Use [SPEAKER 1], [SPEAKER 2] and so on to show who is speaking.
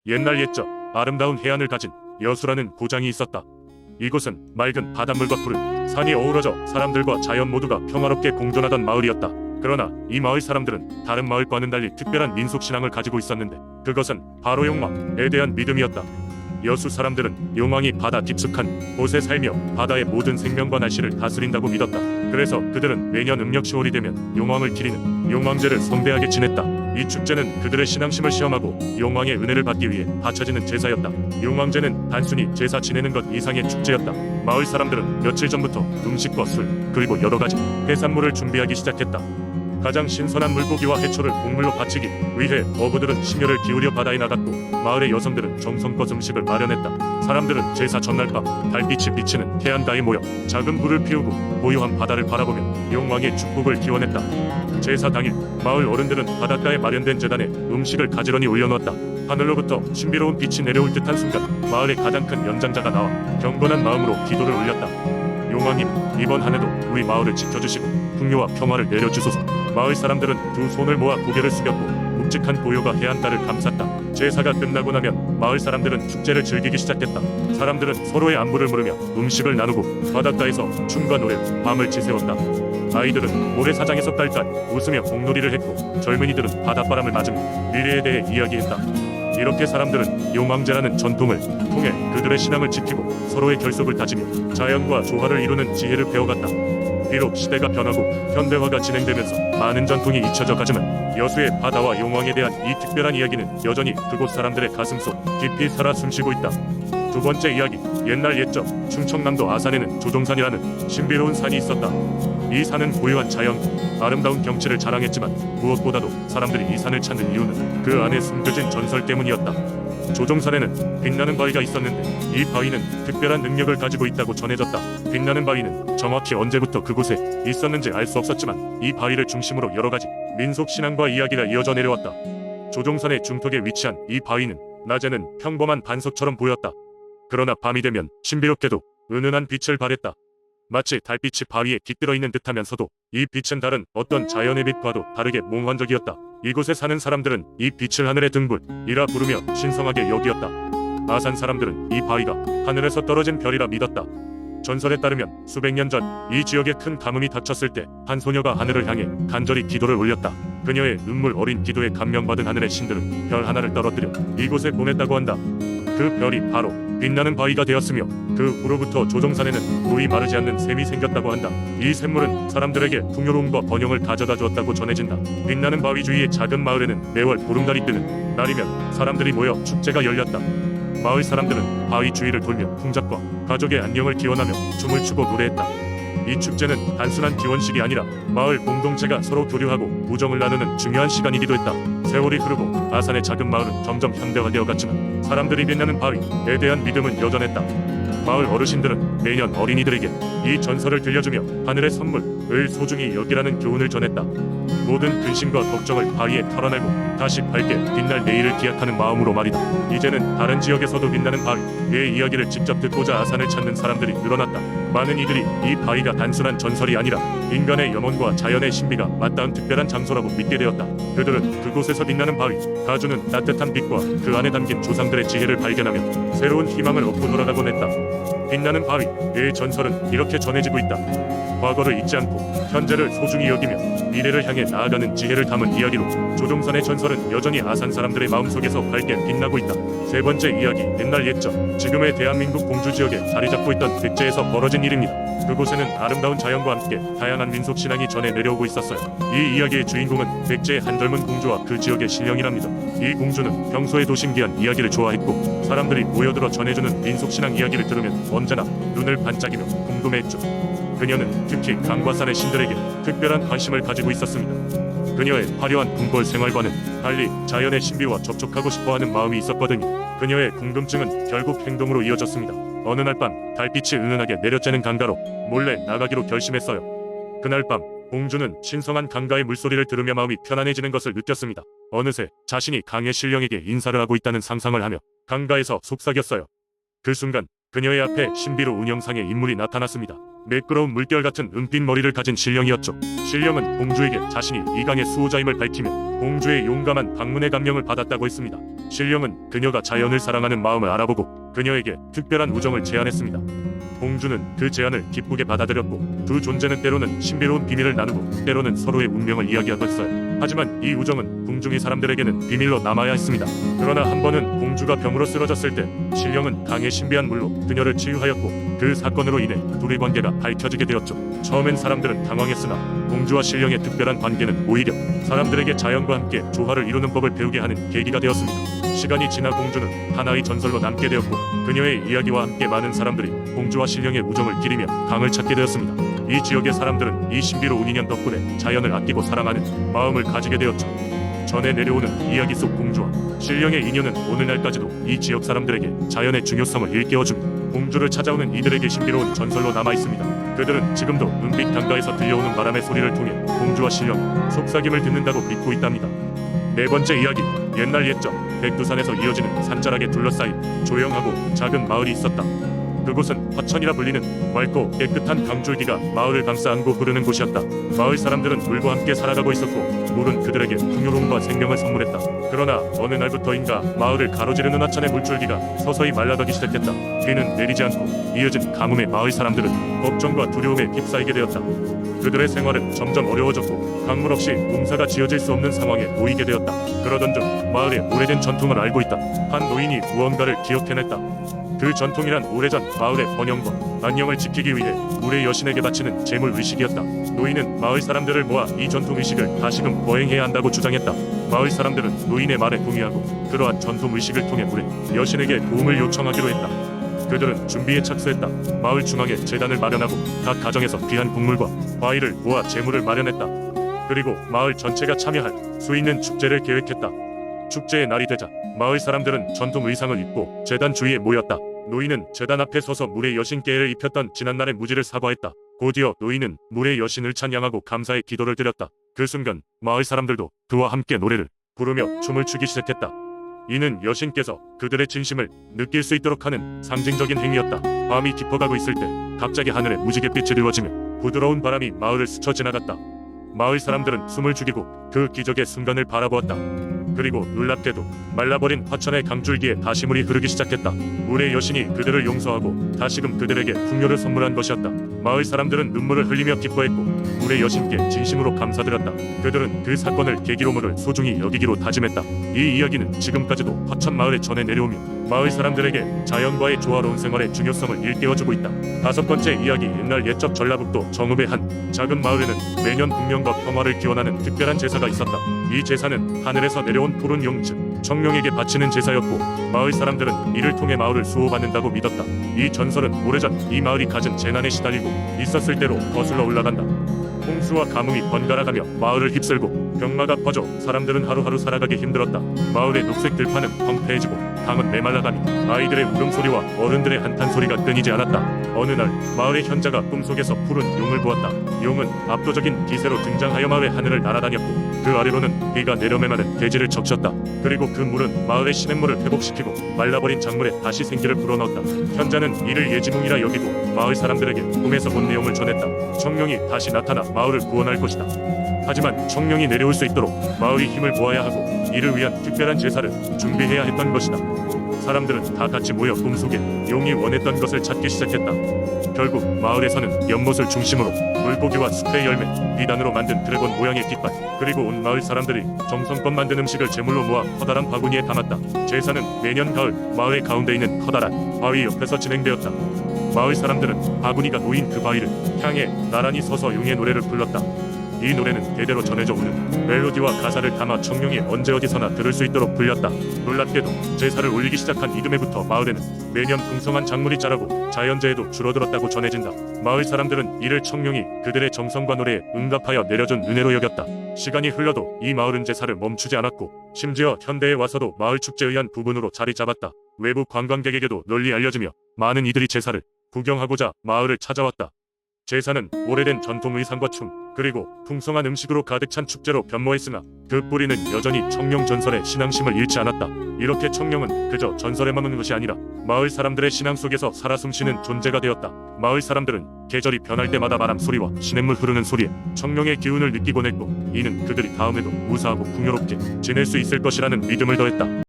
[SPEAKER 1] 옛날 옛적 아름다운 해안을 가진 여수라는 고장이 있었다. 이곳은 맑은 바닷물과 푸른 산이 어우러져 사람들과 자연 모두가 평화롭게 공존하던 마을이었다. 그러나 이 마을 사람들은 다른 마을과는 달리 특별한 민속신앙을 가지고 있었는데 그것은 바로 용왕에 대한 믿음이었다. 여수 사람들은 용왕이 바다 깊숙한 곳에 살며 바다의 모든 생명과 날씨를 다스린다고 믿었다. 그래서 그들은 매년 음력 10월이 되면 용왕을 기리는 용왕제를 성대하게 지냈다. 이 축제는 그들의 신앙심을 시험하고 용왕의 은혜를 받기 위해 바쳐지는 제사였다. 용왕제는 단순히 제사 지내는 것 이상의 축제였다. 마을 사람들은 며칠 전부터 음식과 술 그리고 여러 가지 해산물을 준비하기 시작했다. 가장 신선한 물고기와 해초를 곡물로 바치기 위해 어부들은 심혈을 기울여 바다에 나갔고 마을의 여성들은 정성껏 음식을 마련했다. 사람들은 제사 전날 밤 달빛이 비치는 해안가에 모여 작은 불을 피우고 고요한 바다를 바라보며 용왕의 축복을 기원했다. 제사 당일 마을 어른들은 바닷가에 마련된 제단에 음식을 가지런히 올려놓았다. 하늘로부터 신비로운 빛이 내려올 듯한 순간 마을의 가장 큰 연장자가 나와 경건한 마음으로 기도를 올렸다. 용왕님, 이번 한 해도 우리 마을을 지켜주시고 풍요와 평화를 내려주소서. 마을 사람들은 두 손을 모아 고개를 숙였고 묵직한 고요가 해안가를 감쌌다. 제사가 끝나고 나면 마을 사람들은 축제를 즐기기 시작했다. 사람들은 서로의 안부를 물으며 음식을 나누고 바닷가에서 춤과 노래, 밤을 지새웠다. 아이들은 모래사장에서 딸딸 웃으며 공놀이를 했고 젊은이들은 바닷바람을 맞으며 미래에 대해 이야기했다. 이렇게 사람들은 용왕제라는 전통을 통해 그들의 신앙을 지키고 서로의 결속을 다지며 자연과 조화를 이루는 지혜를 배워갔다. 비록 시대가 변하고 현대화가 진행되면서 많은 전통이 잊혀져 가지만 여수의 바다와 용왕에 대한 이 특별한 이야기는 여전히 그곳 사람들의 가슴속 깊이 살아 숨쉬고 있다. 두 번째 이야기, 옛날 옛적 충청남도 아산에는 조종산이라는 신비로운 산이 있었다. 이 산은 고요한 자연과 아름다운 경치를 자랑했지만 무엇보다도 사람들이 이 산을 찾는 이유는 그 안에 숨겨진 전설 때문이었다. 조종산에는 빛나는 바위가 있었는데 이 바위는 특별한 능력을 가지고 있다고 전해졌다. 빛나는 바위는 정확히 언제부터 그곳에 있었는지 알 수 없었지만 이 바위를 중심으로 여러 가지 민속 신앙과 이야기가 이어져 내려왔다. 조종산의 중턱에 위치한 이 바위는 낮에는 평범한 반석처럼 보였다. 그러나 밤이 되면 신비롭게도 은은한 빛을 발했다. 마치 달빛이 바위에 깃들어 있는 듯하면서도 이 빛은 다른 어떤 자연의 빛과도 다르게 몽환적이었다. 이곳에 사는 사람들은 이 빛을 하늘의 등불이라 부르며 신성하게 여기었다. 아산 사람들은 이 바위가 하늘에서 떨어진 별이라 믿었다. 전설에 따르면 수백 년 전 이 지역에 큰 가뭄이 닥쳤을 때 한 소녀가 하늘을 향해 간절히 기도를 올렸다. 그녀의 눈물 어린 기도에 감명받은 하늘의 신들은 별 하나를 떨어뜨려 이곳에 보냈다고 한다. 그 별이 바로 빛나는 바위가 되었으며 그 후로부터 조종산에는 물이 마르지 않는 샘이 생겼다고 한다. 이 샘물은 사람들에게 풍요로움과 번영을 가져다 주었다고 전해진다. 빛나는 바위 주위의 작은 마을에는 매월 보름달이 뜨는 날이면 사람들이 모여 축제가 열렸다. 마을 사람들은 바위 주위를 돌며 풍작과 가족의 안녕을 기원하며 춤을 추고 노래했다. 이 축제는 단순한 기원식이 아니라 마을 공동체가 서로 교류하고 우정을 나누는 중요한 시간이기도 했다. 세월이 흐르고 아산의 작은 마을은 점점 현대화되어 갔지만 사람들이 빛나는 바위에 대한 믿음은 여전했다. 마을 어르신들은 매년 어린이들에게 이 전설을 들려주며 하늘의 선물을 소중히 여기라는 교훈을 전했다. 모든 근심과 걱정을 바위에 털어내고 다시 밝게 빛날 내일을 기약하는 마음으로 말이다. 이제는 다른 지역에서도 빛나는 바위의 이야기를 직접 듣고자 아산을 찾는 사람들이 늘어났다. 많은 이들이 이 바위가 단순한 전설이 아니라 인간의 영혼과 자연의 신비가 맞닿은 특별한 장소라고 믿게 되었다. 그들은 그곳에서 빛나는 바위가 주는 따뜻한 빛과 그 안에 담긴 조상들의 지혜를 발견하며 새로운 희망을 얻고 돌아가곤 했다. 빛나는 바위의 전설은 이렇게 전해지고 있다. 과거를 잊지 않고 현재를 소중히 여기며 미래를 향해 나아가는 지혜를 담은 이야기로 조종산의 전설은 여전히 아산 사람들의 마음속에서 밝게 빛나고 있다. 세 번째 이야기, 옛날 옛적 지금의 대한민국 공주 지역에 자리 잡고 있던 백제에서 벌어진 일입니다. 그곳에는 아름다운 자연과 함께 다양한 민속 신앙이 전해 내려오고 있었어요. 이 이야기의 주인공은 백제의 한 젊은 공주와 그 지역의 신령이랍니다. 이 공주는 평소에도 신기한 이야기를 좋아했고 사람들이 모여들어 전해주는 민속 신앙 이야기를 들으면 언제나 눈을 반짝이며 궁금해했죠. 그녀는 특히 강과산의 신들에게 특별한 관심을 가지고 있었습니다. 그녀의 화려한 궁궐 생활과는 달리 자연의 신비와 접촉하고 싶어하는 마음이 있었거든요. 그녀의 궁금증은 결국 행동으로 이어졌습니다. 어느 날 밤 달빛이 은은하게 내려쬐는 강가로 몰래 나가기로 결심했어요. 그날 밤 공주는 신성한 강가의 물소리를 들으며 마음이 편안해지는 것을 느꼈습니다. 어느새 자신이 강의 신령에게 인사를 하고 있다는 상상을 하며 강가에서 속삭였어요. 그 순간 그녀의 앞에 신비로 운영상의 인물이 나타났습니다. 매끄러운 물결 같은 은빛 머리를 가진 신령이었죠. 신령은 공주에게 자신이 이강의 수호자임을 밝히며 공주의 용감한 방문의 감명을 받았다고 했습니다. 신령은 그녀가 자연을 사랑하는 마음을 알아보고 그녀에게 특별한 우정을 제안했습니다. 공주는 그 제안을 기쁘게 받아들였고 두 존재는 때로는 신비로운 비밀을 나누고 때로는 서로의 운명을 이야기하고 했어요. 하지만 이 우정은 궁중의 사람들에게는 비밀로 남아야 했습니다. 그러나 한 번은 공주가 병으로 쓰러졌을 때 신령은 강의 신비한 물로 그녀를 치유하였고 그 사건으로 인해 둘의 관계가 밝혀지게 되었죠. 처음엔 사람들은 당황했으나 공주와 신령의 특별한 관계는 오히려 사람들에게 자연과 함께 조화를 이루는 법을 배우게 하는 계기가 되었습니다. 시간이 지나 공주는 하나의 전설로 남게 되었고 그녀의 이야기와 함께 많은 사람들이 공주와 신령의 우정을 기리며 강을 찾게 되었습니다. 이 지역의 사람들은 이 신비로운 인연 덕분에 자연을 아끼고 사랑하는 마음을 가지게 되었죠. 전해 내려오는 이야기 속 공주와 신령의 인연은 오늘날까지도 이 지역 사람들에게 자연의 중요성을 일깨워주며 공주를 찾아오는 이들에게 신비로운 전설로 남아있습니다. 그들은 지금도 은빛 강가에서 들려오는 바람의 소리를 통해 공주와 신령 속삭임을 듣는다고 믿고 있답니다. 네 번째 이야기. 옛날 옛적 백두산에서 이어지는 산자락에 둘러싸인 조용하고 작은 마을이 있었다. 그곳은 화천이라 불리는 맑고 깨끗한 강줄기가 마을을 감싸 안고 흐르는 곳이었다. 마을 사람들은 물과 함께 살아가고 있었고 물은 그들에게 풍요로움과 생명을 선물했다. 그러나 어느 날부터인가 마을을 가로지르는 하천의 물줄기가 서서히 말라가기 시작했다. 비는 내리지 않고 이어진 가뭄에 마을 사람들은 걱정과 두려움에 휩싸이게 되었다. 그들의 생활은 점점 어려워졌고 강물 없이 농사가 지어질 수 없는 상황에 놓이게 되었다. 그러던 중 마을에 오래된 전통을 알고 있다. 한 노인이 무언가를 기억해냈다. 그 전통이란 오래전 마을의 번영과 안녕을 지키기 위해 물의 여신에게 바치는 제물 의식이었다. 노인은 마을 사람들을 모아 이 전통 의식을 다시금 거행해야 한다고 주장했다. 마을 사람들은 노인의 말에 동의하고 그러한 전통 의식을 통해 물의 여신에게 도움을 요청하기로 했다. 그들은 준비에 착수했다. 마을 중앙에 제단을 마련하고 각 가정에서 귀한 곡물과 과일을 모아 제물을 마련했다. 그리고 마을 전체가 참여할 수 있는 축제를 계획했다. 축제의 날이 되자 마을 사람들은 전통 의상을 입고 제단 주위에 모였다. 노인은 제단 앞에 서서 물의 여신께를 입혔던 지난날의 무지를 사과했다. 곧이어 노인은 물의 여신을 찬양하고 감사의 기도를 드렸다. 그 순간 마을 사람들도 그와 함께 노래를 부르며 춤을 추기 시작했다. 이는 여신께서 그들의 진심을 느낄 수 있도록 하는 상징적인 행위였다. 밤이 깊어가고 있을 때 갑자기 하늘에 무지갯빛이 드러지며 부드러운 바람이 마을을 스쳐 지나갔다. 마을 사람들은 숨을 죽이고 그 기적의 순간을 바라보았다. 그리고 놀랍게도 말라버린 화천의 강줄기에 다시 물이 흐르기 시작했다. 물의 여신이 그들을 용서하고 다시금 그들에게 풍요를 선물한 것이었다. 마을 사람들은 눈물을 흘리며 기뻐했고 물의 여신께 진심으로 감사드렸다. 그들은 그 사건을 계기로 물을 소중히 여기기로 다짐했다. 이 이야기는 지금까지도 화천 마을에 전해 내려오며 마을 사람들에게 자연과의 조화로운 생활의 중요성을 일깨워주고 있다. 다섯 번째 이야기. 옛날 옛적 전라북도 정읍의 한 작은 마을에는 매년 북명과 평화를 기원하는 특별한 제사가 있었다. 이 제사는 하늘에서 내려온 푸른 용 즉 청룡에게 바치는 제사였고 마을 사람들은 이를 통해 마을을 수호받는다고 믿었다. 이 전설은 오래전 이 마을이 가진 재난에 시달리고 있었을 때로 거슬러 올라간다. 홍수와 가뭄이 번갈아가며 마을을 휩쓸고 병마가 퍼져 사람들은 하루하루 살아가기 힘들었다. 마을의 녹색 들판은 황폐해지고 강은 메말라가니 아이들의 울음소리와 어른들의 한탄소리가 끊이지 않았다. 어느 날 마을의 현자가 꿈속에서 푸른 용을 보았다. 용은 압도적인 기세로 등장하여 마을의 하늘을 날아다녔고 그 아래로는 비가 내려매마는 대지를 적셨다. 그리고 그 물은 마을의 시냇물을 회복시키고 말라버린 작물에 다시 생기를 불어넣었다. 현자는 이를 예지몽이라 여기고 마을 사람들에게 꿈에서 본 내용을 전했다. 청룡이 다시 나타나 마을을 구원할 것이다. 하지만 청룡이 내려올 수 있도록 마을이 힘을 모아야 하고 이를 위한 특별한 제사를 준비해야 했던 것이다. 사람들은 다 같이 모여 꿈속에 용이 원했던 것을 찾기 시작했다. 결국 마을에서는 연못을 중심으로 물고기와 숲의 열매, 비단으로 만든 드래곤 모양의 깃발, 그리고 온 마을 사람들이 정성껏 만든 음식을 제물로 모아 커다란 바구니에 담았다. 제사는 매년 가을 마을 가운데 있는 커다란 바위 옆에서 진행되었다. 마을 사람들은 바구니가 놓인 그 바위를 향해 나란히 서서 용의 노래를 불렀다. 이 노래는 대대로 전해져 오는 멜로디와 가사를 담아 청룡이 언제 어디서나 들을 수 있도록 불렸다. 놀랍게도 제사를 올리기 시작한 이듬해부터 마을에는 매년 풍성한 작물이 자라고 자연재해도 줄어들었다고 전해진다. 마을 사람들은 이를 청룡이 그들의 정성과 노래에 응답하여 내려준 은혜로 여겼다. 시간이 흘러도 이 마을은 제사를 멈추지 않았고 심지어 현대에 와서도 마을 축제에 의한 부분으로 자리 잡았다. 외부 관광객에게도 널리 알려지며 많은 이들이 제사를 구경하고자 마을을 찾아왔다. 제사는 오래된 전통 의상과 춤, 그리고 풍성한 음식으로 가득 찬 축제로 변모했으나 그 뿌리는 여전히 청룡 전설의 신앙심을 잃지 않았다. 이렇게 청룡은 그저 전설에 머무는 것이 아니라 마을 사람들의 신앙 속에서 살아 숨쉬는 존재가 되었다. 마을 사람들은 계절이 변할 때마다 바람 소리와 시냇물 흐르는 소리에 청룡의 기운을 느끼곤 했고, 이는 그들이 다음에도 무사하고 풍요롭게 지낼 수 있을 것이라는 믿음을 더했다.